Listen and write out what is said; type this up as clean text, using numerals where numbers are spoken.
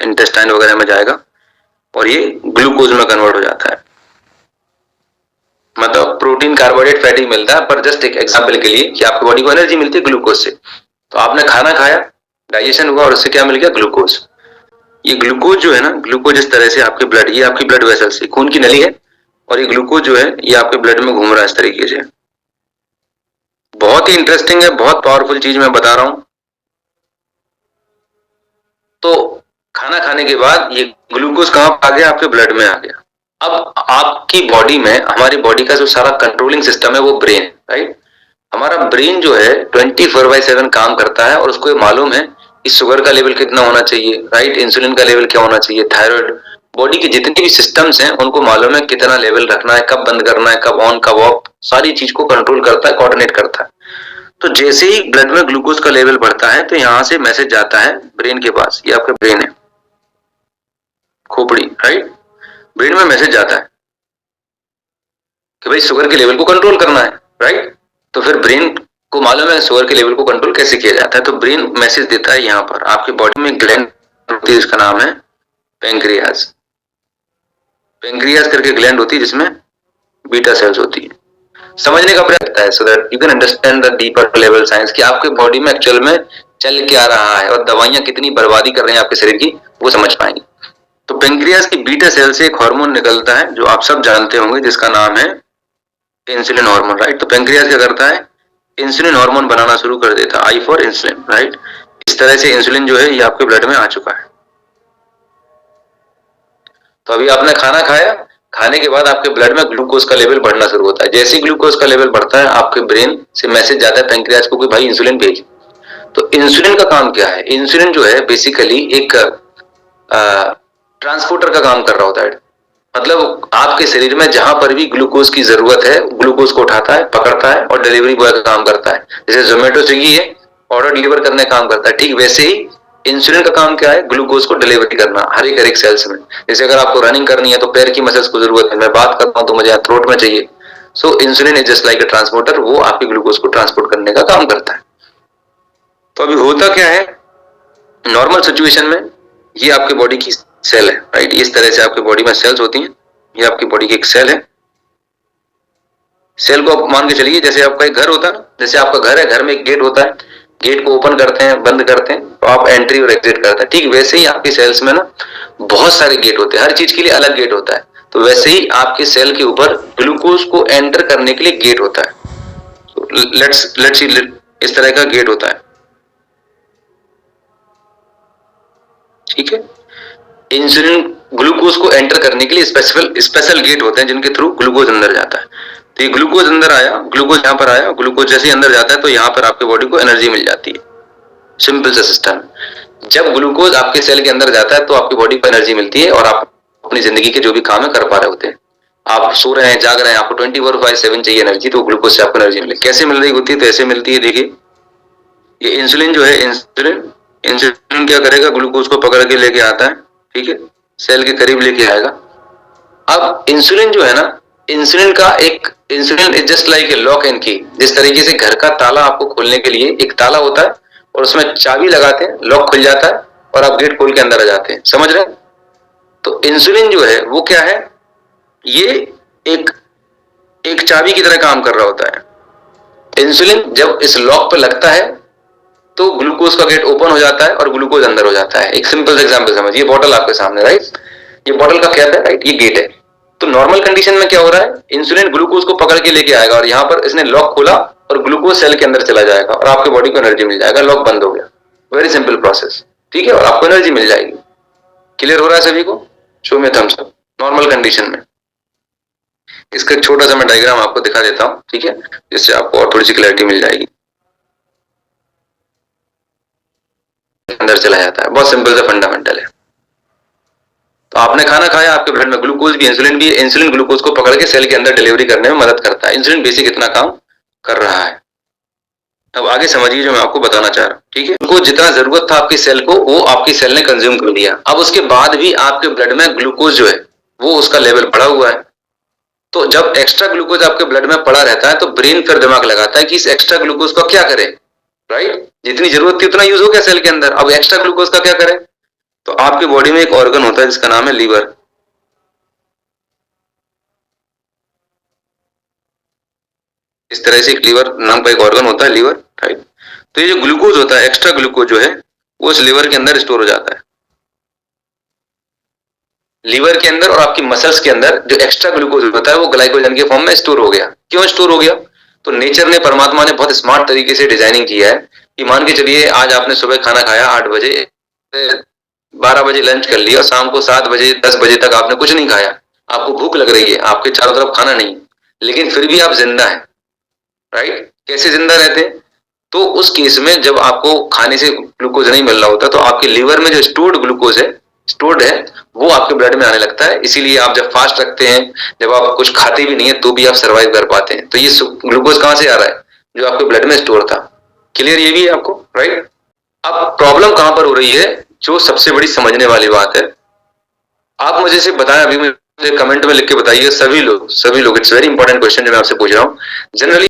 Intestine वगैरह में जाएगा और ये ग्लूकोज में कन्वर्ट हो जाता है। मतलब प्रोटीन, कार्बोहाइड्रेट, फैटी मिलता है, पर जस्ट एक एग्जांपल के लिए कि आपकी बॉडी को एनर्जी मिलती है ग्लूकोज से। तो आपने खाना खाया, डाइजेशन हुआ और उससे क्या मिल गया? ग्लूकोज। ये ग्लूकोज जो है ना, ग्लूकोज इस तरह से आपके ब्लड, ये आपकी ब्लड वेसल्स, खून की नली है और ये ग्लूकोज जो है ये आपके ब्लड में घूम रहा है इस तरीके से। बहुत ही इंटरेस्टिंग है, बहुत पावरफुल चीज मैं बता रहा हूं। तो खाना खाने के बाद ये ग्लूकोज कहां आ गया? आपके ब्लड में आ गया। अब आपकी बॉडी में, हमारी बॉडी का जो सारा कंट्रोलिंग सिस्टम है वो ब्रेन, राइट? हमारा ब्रेन जो है 24/7 काम करता है और उसको मालूम है कि शुगर का लेवल कितना होना चाहिए, राइट? इंसुलिन का लेवल क्या होना चाहिए, थायराइड, बॉडी के जितने भी सिस्टम्स हैं उनको मालूम है कितना लेवल रखना है, कब बंद करना है, कब ऑन कब ऑफ, सारी चीज को कंट्रोल करता है, कोऑर्डिनेट करता है। तो जैसे ही ब्लड में ग्लूकोज का लेवल बढ़ता है तो यहां से मैसेज जाता है ब्रेन के पास। ये आपका ब्रेन है, खोपड़ी, राइट? ब्रेन में मैसेज जाता है कि भाई शुगर के लेवल को कंट्रोल करना है, राइट? तो फिर ब्रेन को मालूम है शुगर के लेवल को कंट्रोल कैसे किया जाता है। तो ब्रेन मैसेज देता है यहाँ पर, आपकी बॉडी में ग्लैंड होती है, इसका नाम है पेंक्रियाज। पेंक्रियाज करके ग्लैंड होती है जिसमें बीटा सेल्स होती है। समझने का प्रयास करता है so that you can understand the deeper level science कि आपके बॉडी में एक्चुअल में चल क्या रहा है और दवाइयां कितनी बर्बादी कर रही हैं आपके शरीर की, वो समझ पाएंगे। तो पेंक्रियाज की बीटा सेल से एक हार्मोन निकलता है जो आप सब जानते होंगे, जिसका नाम है इंसुलिन हार्मोन, राइट? तो पेंक्रियाज क्या करता है? इंसुलिन हार्मोन बनाना शुरू कर देता है, आई फॉर इंसुलिन, राइट? इस तरह से इंसुलिन जो है ये आपके ब्लड में आ चुका है। तो अभी आपने खाना खाया, खाने के बाद आपके ब्लड में ग्लूकोज का लेवल बढ़ना शुरू होता है। जैसे ही ग्लूकोज का लेवल बढ़ता है आपके ब्रेन से मैसेज जाता है पेंक्रियाज को कि भाई इंसुलिन भेज। तो इंसुलिन का काम क्या है? इंसुलिन जो है बेसिकली एक ट्रांसपोर्टर का काम कर रहा होता है। मतलब आपके शरीर में जहां पर भी ग्लूकोज की जरूरत है, ग्लूकोज को उठाता है, पकड़ता है और डिलीवरी बॉय का काम करता है। जैसे जोमेटो, स्विगी है, ऑर्डर डिलीवर करने का काम करता है, ठीक वैसे ही इंसुलिन का काम क्या है? ग्लूकोज को डिलीवरी करना हर एक सेल्स में। जैसे अगर आपको रनिंग करनी है तो पैर की मसल्स को जरूरत है, मैं बात करता हूं तो मुझे थ्रोट में चाहिए। So insulin is just like a transporter, वो आपके ग्लूकोज को ट्रांसपोर्ट करने का काम करता है। तो अभी होता क्या है नॉर्मल सिचुएशन में? ये आपके बॉडी की सेल है, राइट? इस तरह से आपकी बॉडी में सेल्स होती हैं। ये आपकी बॉडी की एक सेल है। सेल को आप मान के चलिए जैसे आपका एक घर होता है, जैसे आपका घर है, घर में एक गेट होता है, गेट को ओपन करते हैं, बंद करते हैं तो आप एंट्री और एग्जिट करते हैं। ठीक वैसे ही आपकी सेल्स में ना बहुत सारे गेट होते हैं, हर चीज के लिए अलग गेट होता है। तो वैसे ही आपके सेल के ऊपर ग्लूकोज को एंटर करने के लिए गेट होता है। लेट्स सी, इस तरह का गेट होता है, ठीक है? इंसुलिन ग्लूकोज को एंटर करने के लिए स्पेशल गेट होते हैं जिनके थ्रू ग्लूकोज अंदर जाता है। तो ये ग्लूकोज अंदर आया, ग्लूकोज यहाँ पर आया, ग्लूकोज जैसे ही अंदर जाता है तो यहाँ पर आपके बॉडी को एनर्जी मिल जाती है। सिंपल सा सिस्टम। जब ग्लूकोज आपके सेल के अंदर जाता है तो आपकी बॉडी को एनर्जी मिलती है और आप अपनी जिंदगी के जो भी काम है कर पा रहे होते हैं। आप सो रहे हैं, जाग रहे हैं, आपको 24/7 चाहिए एनर्जी, तो ग्लूकोज से आपको एनर्जी मिले। कैसे मिल रही होती है? तो ऐसे मिलती है, देखिए ये इंसुलिन जो है, इंसुलिन क्या करेगा? ग्लूकोज को पकड़ के लेके आता है, ठीक है, सेल के करीब लेके आएगा। अब इंसुलिन जो है ना, insulin is just like a lock and की। जिस तरीके से घर का ताला आपको खोलने के लिए एक ताला होता है और उसमें चाबी लगाते हैं, लॉक खुल जाता है और आप गेट खोल के अंदर आ जाते हैं, समझ रहे हैं? तो इंसुलिन जो है वो क्या है? ये एक चाबी की तरह काम कर रहा होता है। इंसुलिन जब इस लॉक पे लगता है तो ग्लूकोज का गेट ओपन हो जाता है और ग्लूकोज अंदर हो जाता है। एक सिंपल एग्जांपल समझिए, बॉटल आपके सामने, राइट? ये बॉटल का कैप है, राइट? ये गेट है। तो नॉर्मल कंडीशन में क्या हो रहा है? इंसुलिन ग्लूकोज को पकड़ के लेके आएगा और यहाँ पर इसने लॉक खोला और ग्लूकोज सेल के अंदर चला जाएगा और आपके बॉडी को एनर्जी मिल जाएगा। लॉक बंद हो गया, वेरी सिंपल प्रोसेस, ठीक है? और आपको एनर्जी मिल जाएगी। क्लियर हो रहा है सभी को? शो में थम्स अप। नॉर्मल कंडीशन में इसका एक छोटा सा मैं डायग्राम आपको दिखा देता हूं, ठीक है, जिससे आपको और थोड़ी सी क्लैरिटी मिल जाएगी। अंदर चला जाता है, बहुत सिंपल सा फंडामेंटल है। तो आपने खाना खाया, आपके ब्लड में ग्लूकोज भी, इंसुलिन भी है। इंसुलिन ग्लूकोज को पकड़ के सेल के अंदर डिलीवरी करने में मदद करता है। इंसुलिन बेसिक इतना काम कर रहा है। अब आगे समझिए जो मैं आपको बताना चाह रहा हूं, ठीक है? उनको जितना जरूरत था आपकी सेल को, वो आपकी सेल ने कंज्यूम कर लिया। अब उसके बाद भी आपके ब्लड में ग्लूकोज जो है वो उसका लेवल बढ़ा हुआ है। तो जब एक्स्ट्रा ग्लूकोज आपके ब्लड में पड़ा रहता है तो ब्रेन फिर दिमाग लगाता है कि इस एक्स्ट्रा ग्लूकोज का क्या करें, राइट? जितनी जरूरत थी उतना यूज हो गया सेल के अंदर, अब एक्स्ट्रा ग्लूकोज का क्या करें? तो आपकी बॉडी में एक ऑर्गन होता है जिसका नाम है लीवर। इस तरह से एक लीवर नाम का एक ऑर्गन होता है, लीवर, राइट। तो ये जो ग्लूकोज होता है, एक्स्ट्रा ग्लूकोज जो है, वो उस लीवर के अंदर स्टोर हो जाता है। लीवर के अंदर और आपकी मसल्स के अंदर जो एक्स्ट्रा ग्लूकोज होता है वो ग्लाइकोजन के फॉर्म में स्टोर हो गया। क्यों स्टोर हो गया? तो नेचर ने, परमात्मा ने बहुत स्मार्ट तरीके से डिजाइनिंग किया है कि मान के चलिए आज आपने सुबह खाना खाया 8 बजे, 12 बजे लंच कर लिया, शाम को 7 बजे 10 बजे तक आपने कुछ नहीं खाया, आपको भूख लग रही है, आपके चारों तरफ खाना नहीं, लेकिन फिर भी आप जिंदा हैं, राइट। कैसे जिंदा रहते हैं? तो उस केस में जब आपको खाने से ग्लूकोज नहीं मिल रहा होता तो आपके लीवर में जो स्टोर्ड ग्लूकोज है, स्टोर्ड है, वो आपके ब्लड में आने लगता है। इसीलिए आप जब फास्ट रखते हैं, जब आप कुछ खाते भी नहीं है तो भी आप सर्वाइव कर पाते हैं। तो ये ग्लूकोज कहां से आ रहा है? जो आपके ब्लड में स्टोर था। क्लियर ये भी है आपको, राइट। अब प्रॉब्लम कहां पर हो रही है, जो सबसे बड़ी समझने वाली बात है, आप मुझे से बताएं, अभी मुझे कमेंट में लिख के बताइए, सभी लोग, इट्स वेरी इंपॉर्टेंट क्वेश्चन जो मैं आपसे पूछ रहा हूं। जनरली